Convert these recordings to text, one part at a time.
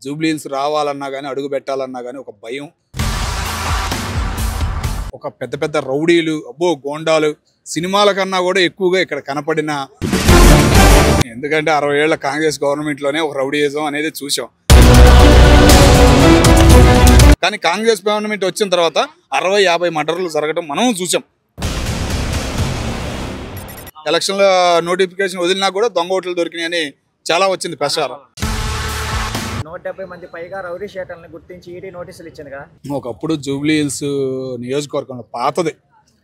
జూబ్లీహిల్స్ రావాలన్నా గానీ, అడుగు పెట్టాలన్నా గానీ ఒక భయం. ఒక పెద్ద పెద్ద రౌడీలు, అబ్బో గోండాలు సినిమాల కన్నా కూడా ఎక్కువగా ఇక్కడ కనపడిన. ఎందుకంటే 60 ఏళ్ల కాంగ్రెస్ గవర్నమెంట్లోనే ఒక రౌడీయిజం అనేది చూసాం. కానీ కాంగ్రెస్ గవర్నమెంట్ వచ్చిన తర్వాత 60-50 మర్డర్లు జరగడం మనం చూసాం. ఎలక్షన్ల నోటిఫికేషన్ వదిలినా కూడా దొంగ ఓట్లు దొరికినాయని చాలా వచ్చింది ప్రచారం. 170 మంది పైగా రౌడీ షీటర్లను గుర్తించి ఈడీ నోటీసులు ఇచ్చింది కదా. ఒకప్పుడు జూబ్లీహిల్స్ నియోజకవర్గంలో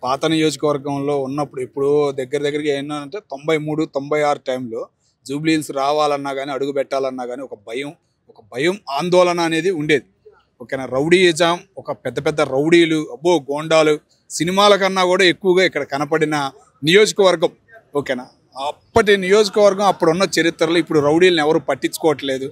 పాత నియోజకవర్గంలో ఉన్నప్పుడు ఇప్పుడు దగ్గరికి ఏంటంటే 93-96 టైంలో జూబ్లీహిల్స్ రావాలన్నా కానీ, అడుగు పెట్టాలన్నా కానీ ఒక భయం ఆందోళన అనేది ఉండేది. ఓకేనా, రౌడీయిజం, ఒక పెద్ద పెద్ద రౌడీలు, అబ్బో గోండాలు సినిమాల కన్నా కూడా ఎక్కువగా ఇక్కడ కనపడిన నియోజకవర్గం. ఓకేనా, అప్పటి నియోజకవర్గం అప్పుడున్న చరిత్రలో ఇప్పుడు రౌడీలను ఎవరు పట్టించుకోవట్లేదు.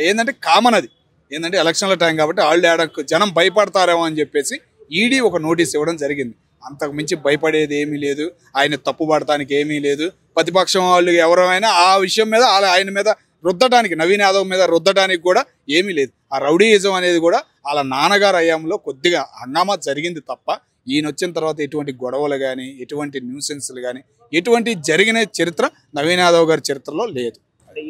ఏంటంటే కామన్ అది. ఏంటంటే ఎలక్షన్ల టైం కాబట్టి వాళ్ళు జనం భయపడతారేమో అని చెప్పేసి ఈడీ ఒక నోటీస్ ఇవ్వడం జరిగింది. అంతకు మించి భయపడేది ఏమీ లేదు, ఆయన తప్పు పడటానికి ఏమీ లేదు. ప్రతిపక్షం వాళ్ళు ఎవరైనా ఆ విషయం మీద ఆయన మీద రుద్దటానికి, నవీన్ యాదవ్ మీద రుద్దటానికి కూడా ఏమీ లేదు. ఆ రౌడీయిజం అనేది కూడా వాళ్ళ నాన్నగారు అయ్యాంలో కొద్దిగా హంగామా జరిగింది తప్ప ఈయన వచ్చిన తర్వాత ఎటువంటి గొడవలు కానీ, ఎటువంటి న్యూసెన్స్లు కానీ, ఎటువంటి జరిగిన చరిత్ర నవీన్ యాదవ్ గారి చరిత్రలో లేదు.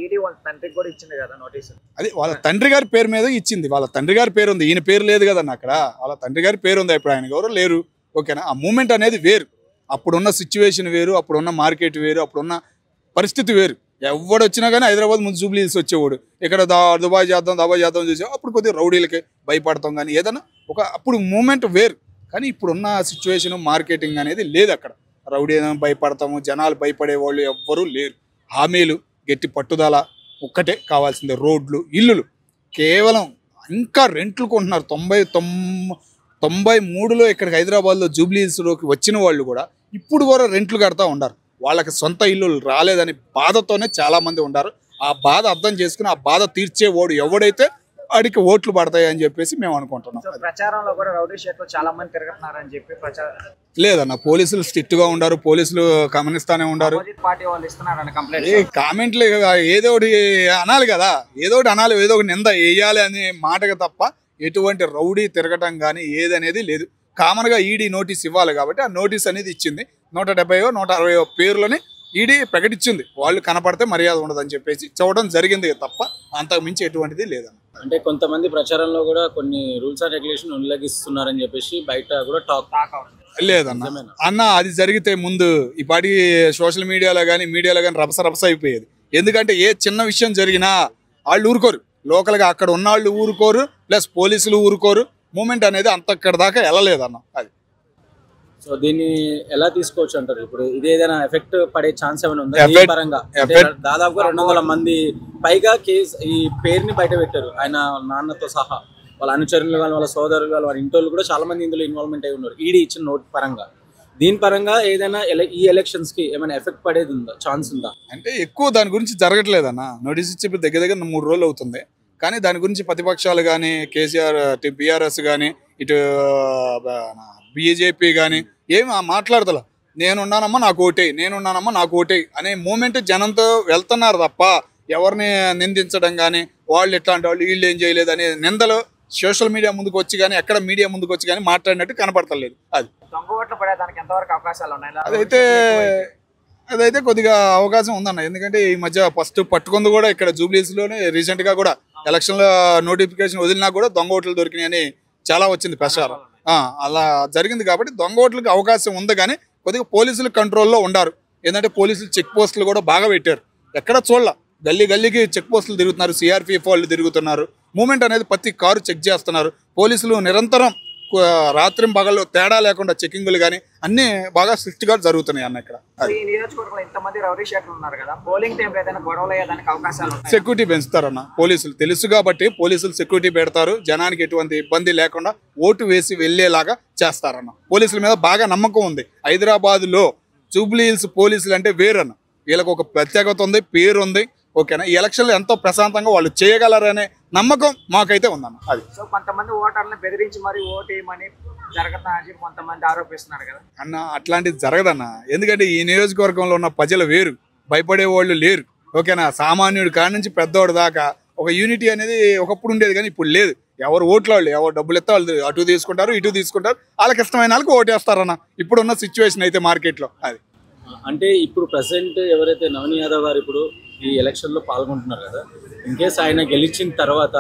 ఈడీ వాళ్ళ తండ్రికి కూడా ఇచ్చింది కదా నోటీసు. అది వాళ్ళ తండ్రి గారి పేరు మీద ఇచ్చింది. వాళ్ళ తండ్రి గారి పేరు ఉంది, ఈయన పేరు లేదు కదన్న. అక్కడ వాళ్ళ తండ్రి గారి పేరు ఉంది. ఇప్పుడు ఆయన ఎవరు లేరు. ఓకేనా, ఆ మూమెంట్ అనేది వేరు, అప్పుడున్న సిచ్యువేషన్ వేరు, అప్పుడున్న మార్కెట్ వేరు, అప్పుడున్న పరిస్థితి వేరు. ఎవడు వచ్చినా కానీ హైదరాబాద్ ముందు జూబ్లీహిల్స్ వచ్చేవాడు. ఇక్కడ దుబాయ్ చేద్దాం చేసే అప్పుడు కొద్దిగా రౌడీలకి భయపడతాం కానీ ఏదన్నా అప్పుడు మూమెంట్ వేరు. కానీ ఇప్పుడున్న సిచ్యువేషన్ మార్కెటింగ్ అనేది లేదు. అక్కడ రౌడీ భయపడతాము, జనాలు భయపడే వాళ్ళు ఎవ్వరూ లేరు. హామీలు, గట్టి పట్టుదల ఒక్కటే కావాల్సిందే. రోడ్లు, ఇల్లులు కేవలం ఇంకా రెంట్లు కొంటున్నారు. 93లో ఇక్కడికి హైదరాబాద్లో జూబ్లీహిల్స్లోకి వచ్చిన వాళ్ళు కూడా ఇప్పుడు కూడా రెంట్లు కడతా ఉన్నారు. వాళ్ళకి సొంత ఇల్లు రాలేదని బాధతోనే చాలామంది ఉన్నారు. ఆ బాధ అర్థం చేసుకుని ఆ బాధ తీర్చేవాడు ఎవడైతే వాడికి ఓట్లు పడతాయి అని చెప్పేసి మేము అనుకుంటున్నాం. ప్రచారంలో కూడా రౌడీ షీటర్లు చాలా మంది తిరుగుతున్నారని చెప్పి ప్రచారం లేదన్న. పోలీసులు స్ట్రిక్ట్ గా ఉండారు, పోలీసులు గమనిస్తానే ఉండారు. పార్టీ వాళ్ళు ఇస్తున్నారని కంప్లైంట్ కామెంట్లు ఏదో ఒకటి అనాలి కదా, ఏదో ఒకటి నింద వేయాలి అనే మాటగా తప్ప ఎటువంటి రౌడీ తిరగటం కానీ ఏదనేది లేదు. కామన్ గా ఈడీ నోటీస్ ఇవ్వాలి కాబట్టి ఆ నోటీస్ అనేది ఇచ్చింది. 170-160 పేర్లని ఈడీ ప్రకటించింది. వాళ్ళు కనపడితే మర్యాద ఉండదని చెప్పేసి చూడడం జరిగింది తప్ప అంతకు మించి ఎటువంటిది లేదన్న. అంటే కొంతమంది ప్రచారంలో కూడా కొన్ని రూల్స్ అండ్ రెగ్యులేషన్ ఉల్లంఘిస్తున్నారని చెప్పేసి బయట కూడా టాక్ లేదన్న. అది జరిగితే ముందు ఈ పాటి సోషల్ మీడియాలో కానీ రభస అయిపోయేది. ఎందుకంటే ఏ చిన్న విషయం జరిగినా వాళ్ళు ఊరుకోరు. లోకల్గా అక్కడ ఉన్న వాళ్ళు ఊరుకోరు, ప్లస్ పోలీసులు ఊరుకోరు. మూమెంట్ అనేది అంతక్కడ దాకా వెళ్ళలేదన్న. అది సో దీన్ని ఎలా తీసుకోవచ్చు అంటారు? ఇప్పుడు ఇది ఏదైనా ఎఫెక్ట్ పడే ఛాన్స్ ఏమైనా ఉందా? పరంగా దాదాపుగా 200 మంది పైగా కేసు ఈ పేరుని బయట పెట్టారు. ఆయన నాన్నతో సహా వాళ్ళ అనుచరులు కానీ, వాళ్ళ సోదరులు కానీ, వాళ్ళ ఇంటోళ్ళు కూడా చాలా మంది ఇందులో ఇన్వాల్వ్మెంట్ అయి ఉన్నారు ఈడీ ఇచ్చిన నోట్ పరంగా. దీని పరంగా ఏదైనా ఈ ఎలక్షన్స్ కి ఏమైనా ఎఫెక్ట్ పడేది ఉందా, ఛాన్స్ ఉందా? అంటే ఎక్కువ దాని గురించి జరగట్లేదన్న. నోటీస్ ఇచ్చి దగ్గర 3 రోజులు అవుతుంది. కానీ దాని గురించి ప్రతిపక్షాలు కానీ, కేసీఆర్ బీఆర్ఎస్ కానీ, ఇటు బీజేపీ కానీ ఏమి మాట్లాడతలా. నేనున్నానమ్మా నాకు ఓటే అనే మూమెంట్ జనంతో వెళ్తున్నారు తప్ప ఎవరిని నిందించడం కానీ, వాళ్ళు ఇట్లాంటి వాళ్ళు వీళ్ళు ఏం చేయలేదు అనే నిందలు సోషల్ మీడియా ముందుకు వచ్చి కానీ, ఎక్కడ మీడియా ముందుకు వచ్చి కానీ మాట్లాడినట్టు కనపడతలేదు. అది దొంగ ఓట్లు పడేదానికి ఎంతవరకు అవకాశాలు ఉన్నాయి? అదైతే కొద్దిగా అవకాశం ఉందన్న. ఎందుకంటే ఈ మధ్య ఫస్ట్ పట్టుకుంది కూడా ఇక్కడ జూబ్లీహిల్స్లోనే రీసెంట్ గా కూడా ఎలక్షన్ల నోటిఫికేషన్ వదిలినా కూడా దొంగ ఓట్లు దొరికినాయని చాలా వచ్చింది ప్రచారం. అలా జరిగింది కాబట్టి దొంగ ఓట్లకు అవకాశం ఉంది. కానీ కొద్దిగా పోలీసులు కంట్రోల్లో ఉండారు. ఏంటంటే పోలీసులు చెక్ పోస్టులు కూడా బాగా పెట్టారు. ఎక్కడ చూడాల గల్లీకి చెక్ పోస్టులు తిరుగుతున్నారు, సిఆర్పిఎఫ్ వాళ్ళు తిరుగుతున్నారు. మూమెంట్ అనేది ప్రతి కారు చెక్ చేస్తున్నారు. పోలీసులు నిరంతరం రాత్రి పగలు తేడా లేకుండా చెకింగ్లు కానీ అన్ని బాగా స్ట్రిక్ట్ గా జరుగుతున్నాయి అన్న. ఇక్కడ సెక్యూరిటీ పెంచుతారన్న. పోలీసులు తెలుసు కాబట్టి పోలీసులు సెక్యూరిటీ పెడతారు. జనానికి ఎటువంటి ఇబ్బంది లేకుండా ఓటు వేసి వెళ్లేలాగా చేస్తారన్న. పోలీసుల మీద బాగా నమ్మకం ఉంది. హైదరాబాద్ లో జూబ్లీహిల్స్ పోలీసులు అంటే వేరన్న. వీళ్ళకి ఒక ప్రత్యేకత ఉంది, పేరు ఉంది. ఓకేనా, ఈ ఎలక్షన్లు ఎంతో ప్రశాంతంగా వాళ్ళు చేయగలరనే నమ్మకం మాకైతే ఉందన్న. అది కొంతమంది ఓటర్లను బెదిరించి మరి ఓటేయమని జరగదని కొంతమంది ఆరోపిస్తున్నారు కదా అన్న. అట్లాంటిది జరగదన్న. ఎందుకంటే ఈ నియోజకవర్గంలో ఉన్న ప్రజలు వేరు, భయపడే వాళ్ళు లేరు. ఓకేనా, సామాన్యుడి కాడి నుంచి పెద్దోడి దాకా ఒక యూనిటీ అనేది ఒకప్పుడు ఉండేది కానీ ఇప్పుడు లేదు. ఎవరు ఓట్లు వాళ్ళు, ఎవరు డబ్బులు ఎత్తే వాళ్ళు అటు తీసుకుంటారు ఇటు తీసుకుంటారు, వాళ్ళకి ఇష్టమైన వాళ్ళకి ఓటేస్తారన్న ఇప్పుడున్న సిచ్యువేషన్ అయితే మార్కెట్లో. అది అంటే ఇప్పుడు ప్రెసెంట్ ఎవరైతే నవీన్ యాదవ్ గారు ఇప్పుడు ఈ ఎలక్షన్లో పాల్గొంటున్నారు కదా, ఇన్ కేస్ ఆయన గెలిచిన తర్వాత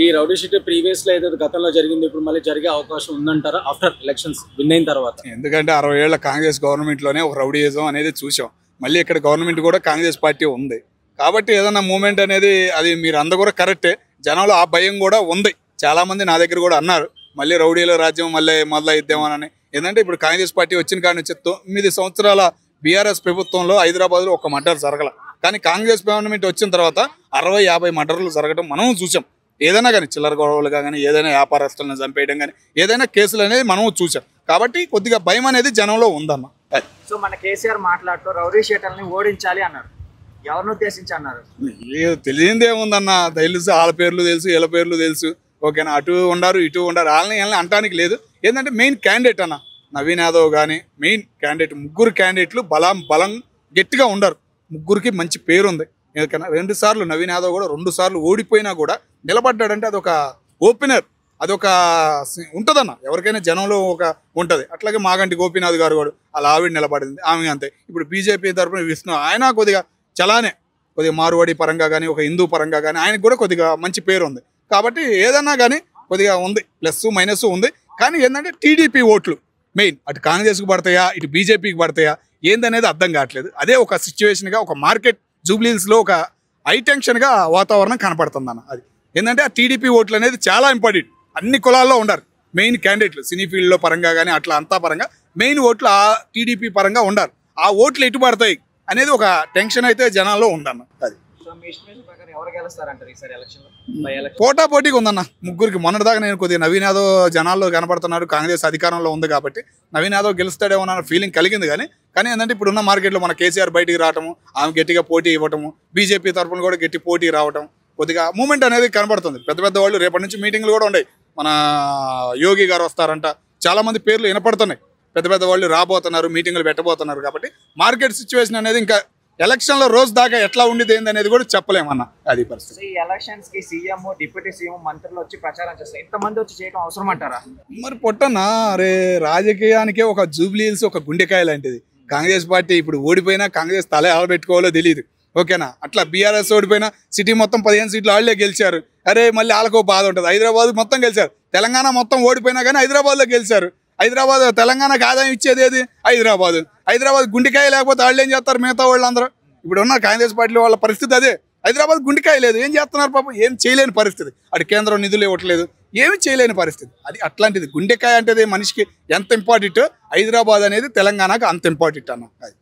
ఈ రౌడీ షీట్ ప్రీవియస్లో ఏదైతే గతంలో జరిగింది ఇప్పుడు మళ్ళీ జరిగే అవకాశం ఉందంటారా ఆఫ్టర్ ఎలక్షన్స్ విన్ అయిన తర్వాత? ఎందుకంటే 60 ఏళ్ల కాంగ్రెస్ గవర్నమెంట్లోనే ఒక రౌడీయిజం అనేది చూసాం. మళ్ళీ ఇక్కడ గవర్నమెంట్ కూడా కాంగ్రెస్ పార్టీ ఉంది కాబట్టి ఏదన్నా మూమెంట్ అనేది అది మీరు అందరూ కూడా కరెక్టే. జనంలో ఆ భయం కూడా ఉంది. చాలామంది నా దగ్గర కూడా అన్నారు మళ్ళీ రౌడీల రాజ్యం మళ్ళీ మొదలైద్దామని. ఏంటంటే ఇప్పుడు కాంగ్రెస్ పార్టీ వచ్చిన కాడి నుంచి 9 సంవత్సరాల బీఆర్ఎస్ ప్రభుత్వంలో హైదరాబాద్లో ఒక మర్డర్ జరగల, కానీ కాంగ్రెస్ గవర్నమెంట్ వచ్చిన తర్వాత 60-50 మర్డర్లు జరగడం మనం చూసాం. ఏదైనా కానీ చిల్లర గొడవలుగా కానీ ఏదైనా వ్యాపారస్తులను చంపేయడం కానీ ఏదైనా కేసులు అనేది మనం చూసాం. కాబట్టి కొద్దిగా భయం అనేది జనంలో ఉందన్న. సో మన కేసీఆర్ మాట్లాడుతూ రౌడీ షీటర్ని ఓడించాలి అన్నారు. ఎవరిని ఉద్దేశించి అన్నారు? తెలియదేముందన్న, తెలుసు వాళ్ళ పేర్లు తెలుసు వీళ్ళ పేర్లు తెలుసు. ఓకేనా, అటు ఉండారు ఇటు ఉండారు, వాళ్ళని అంటానికి లేదు. ఏంటంటే మెయిన్ క్యాండిడేట్ అన్న నవీన్ యాదవ్ కానీ మెయిన్ క్యాండిడేట్, ముగ్గురు క్యాండిడేట్లు బలం గట్టిగా ఉండరు. ముగ్గురికి మంచి పేరు ఉంది. ఎందుకన్నా 2 సార్లు నవీన్ యాదవ్ కూడా 2 సార్లు ఓడిపోయినా కూడా నిలబడ్డాడంటే అదొక ఓపెనర్, అదొక ఉంటుందన్న. ఎవరికైనా జనంలో ఒక ఉంటుంది. అట్లాగే మాగంటి గోపీనాథ్ గారు కూడా అలా ఆవిడ నిలబడింది, ఆమె అంతే. ఇప్పుడు బీజేపీ తరఫున విష్ణు ఆయన కొద్దిగా చలానే కొద్దిగా మార్వాడి పరంగా కానీ ఒక హిందూ పరంగా కానీ ఆయనకు కూడా కొద్దిగా మంచి పేరు ఉంది. కాబట్టి ఏదన్నా కానీ కొద్దిగా ఉంది, ప్లస్ మైనస్ ఉంది. కానీ ఏంటంటే టీడీపీ ఓట్లు మెయిన్ అటు కాంగ్రెస్కి పడతాయా ఇటు బీజేపీకి పడతాయా ఏందనేది అర్థం కావట్లేదు. అదే ఒక సిచ్యువేషన్గా ఒక మార్కెట్ జూబ్లీహిల్స్లో ఒక హై టెన్షన్గా వాతావరణం కనపడుతుంది అన్న. అది ఏంటంటే ఆ టీడీపీ ఓట్లు అనేది చాలా ఇంపార్టెంట్. అన్ని కులాల్లో ఉండరు మెయిన్ క్యాండిడేట్లు, సినీ ఫీల్డ్లో పరంగా కానీ అట్లా అంతా పరంగా మెయిన్ ఓట్లు ఆ టీడీపీ పరంగా ఉండరు. ఆ ఓట్లు ఎటు పడతాయి అనేది ఒక టెన్షన్ అయితే జనాల్లో ఉందన్న. అది పోటాపోటీగా ఉందన్న ముగ్గురికి. మొన్నటిదాకా నేను కొద్దిగా నవీన్ యాదవ్ జనాల్లో కనపడుతున్నాడు, కాంగ్రెస్ అధికారంలో ఉంది కాబట్టి నవీన్ యాదవ్ గెలుస్తాడేమో అన్న ఫీలింగ్ కలిగింది. కానీ ఏంటంటే ఇప్పుడున్న మార్కెట్లో మన కేసీఆర్ బయటికి రావటము, ఆమె గట్టిగా పోటీ ఇవ్వటము, బీజేపీ తరఫున కూడా గట్టి పోటీ రావటం, కొద్దిగా మూమెంట్ అనేది కనబడుతుంది. పెద్ద వాళ్ళు రేపటి నుంచి మీటింగ్లు కూడా ఉన్నాయి. మన యోగి గారు వస్తారంట, చాలామంది పేర్లు వినపడుతున్నాయి. పెద్ద వాళ్ళు రాబోతున్నారు, మీటింగ్లు పెట్టబోతున్నారు. కాబట్టి మార్కెట్ సిచ్యువేషన్ అనేది ఇంకా ఎలక్షన్లో రోజు దాకా ఎట్లా ఉండేది ఏందనేది కూడా చెప్పలేమన్న. అది పరిస్థితి. ఈ ఎలక్షన్స్ కి సీఎం, డిప్యూటీ సీఎం, మంత్రులు వచ్చి ప్రచారం చేస్తారు. ఇంతమంది వచ్చి చేయడం అవసరం అంటారా? మరి పొట్టన్నా అరే రాజకీయానికే ఒక జూబ్లీహిల్స్ ఒక గుండెకాయ లాంటిది. కాంగ్రెస్ పార్టీ ఇప్పుడు ఓడిపోయినా కాంగ్రెస్ తల ఎలా పెట్టుకోవాలో తెలియదు. ఓకేనా, అట్లా బీఆర్ఎస్ ఓడిపోయినా సిటీ మొత్తం 15 సీట్లు వాళ్ళే గెలిచారు. అరే మళ్ళీ వాళ్ళకో బాధ ఉంటుంది. హైదరాబాద్ మొత్తం గెలిచారు, తెలంగాణ మొత్తం ఓడిపోయినా కానీ హైదరాబాద్లో గెలిచారు. హైదరాబాద్ తెలంగాణకు ఆదాయం ఇచ్చేది ఏది? హైదరాబాద్ గుండెకాయ లేకపోతే వాళ్ళు ఏం చేస్తారు మిగతా వాళ్ళందరూ? ఇప్పుడు ఉన్న కాంగ్రెస్ పార్టీలో వాళ్ళ పరిస్థితి అదే. హైదరాబాద్ గుండెకాయ లేదు, ఏం చేస్తున్నారు పాపం? ఏం చేయలేని పరిస్థితి. అటు కేంద్రం నిధులు ఇవ్వట్లేదు, ఏమి చేయలేని పరిస్థితి. అది అట్లాంటిది. గుండెకాయ అంటే మనిషికి ఎంత ఇంపార్టెంట్, హైదరాబాద్ అనేది తెలంగాణకు అంత ఇంపార్టెంట్ అన్న. అది